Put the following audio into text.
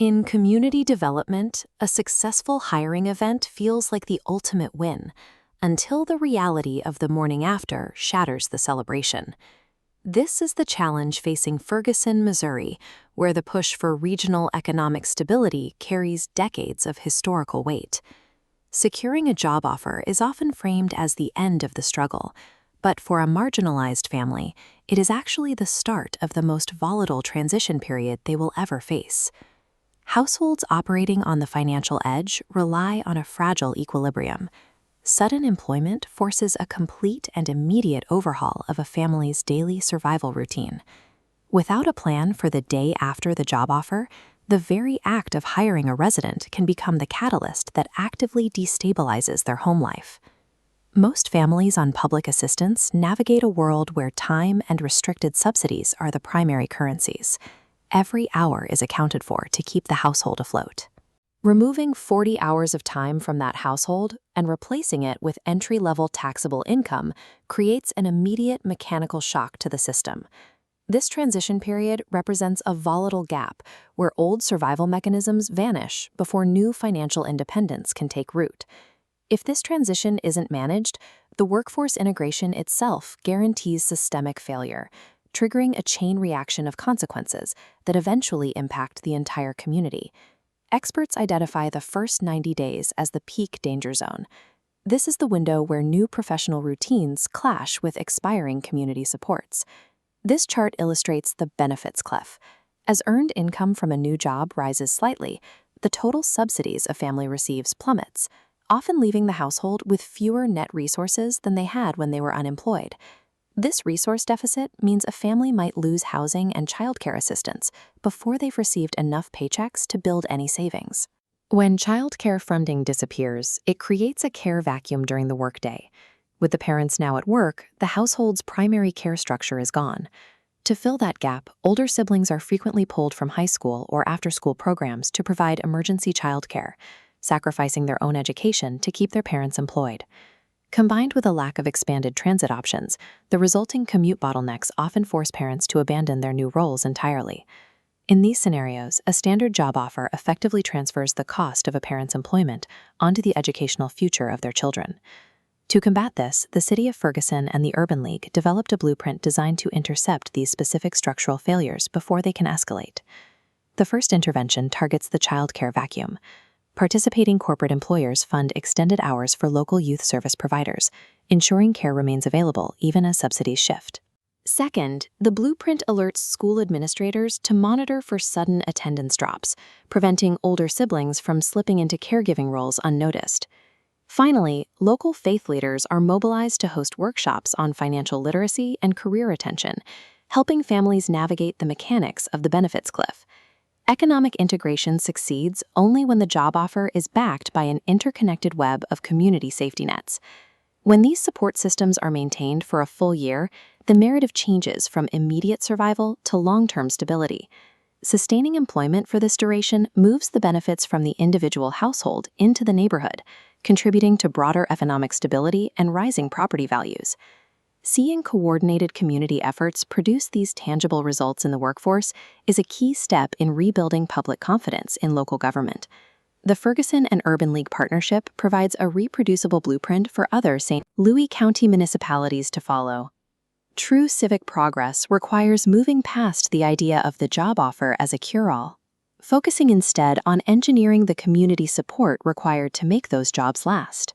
In community development, a successful hiring event feels like the ultimate win, until the reality of the morning after shatters the celebration. This is the challenge facing Ferguson, Missouri, where the push for regional economic stability carries decades of historical weight. Securing a job offer is often framed as the end of the struggle, but for a marginalized family, it is actually the start of the most volatile transition period they will ever face. Households operating on the financial edge rely on a fragile equilibrium. Sudden employment forces a complete and immediate overhaul of a family's daily survival routine. Without a plan for the day after the job offer, the very act of hiring a resident can become the catalyst that actively destabilizes their home life. Most families on public assistance navigate a world where time and restricted subsidies are the primary currencies. Every hour is accounted for to keep the household afloat. Removing 40 hours of time from that household and replacing it with entry-level taxable income creates an immediate mechanical shock to the system. This transition period represents a volatile gap where old survival mechanisms vanish before new financial independence can take root. If this transition isn't managed, the workforce integration itself guarantees systemic failure, triggering a chain reaction of consequences that eventually impact the entire community. Experts identify the first 90 days as the peak danger zone. This is the window where new professional routines clash with expiring community supports. This chart illustrates the benefits cliff. As earned income from a new job rises slightly, the total subsidies a family receives plummets, often leaving the household with fewer net resources than they had when they were unemployed. This resource deficit means a family might lose housing and childcare assistance before they've received enough paychecks to build any savings. When childcare funding disappears, it creates a care vacuum during the workday. With the parents now at work, the household's primary care structure is gone. To fill that gap, older siblings are frequently pulled from high school or after-school programs to provide emergency childcare, sacrificing their own education to keep their parents employed. Combined with a lack of expanded transit options, the resulting commute bottlenecks often force parents to abandon their new roles entirely. In these scenarios, a standard job offer effectively transfers the cost of a parent's employment onto the educational future of their children. To combat this, the City of Ferguson and the Urban League developed a blueprint designed to intercept these specific structural failures before they can escalate. The first intervention targets the childcare vacuum. Participating corporate employers fund extended hours for local youth service providers, ensuring care remains available even as subsidies shift. Second, the blueprint alerts school administrators to monitor for sudden attendance drops, preventing older siblings from slipping into caregiving roles unnoticed. Finally, local faith leaders are mobilized to host workshops on financial literacy and career retention, helping families navigate the mechanics of the benefits cliff. Economic integration succeeds only when the job offer is backed by an interconnected web of community safety nets. When these support systems are maintained for a full year, the narrative changes from immediate survival to long-term stability. Sustaining employment for this duration moves the benefits from the individual household into the neighborhood, contributing to broader economic stability and rising property values. Seeing coordinated community efforts produce these tangible results in the workforce is a key step in rebuilding public confidence in local government. The Ferguson and Urban League partnership provides a reproducible blueprint for other St. Louis County municipalities to follow. True civic progress requires moving past the idea of the job offer as a cure-all, focusing instead on engineering the community support required to make those jobs last.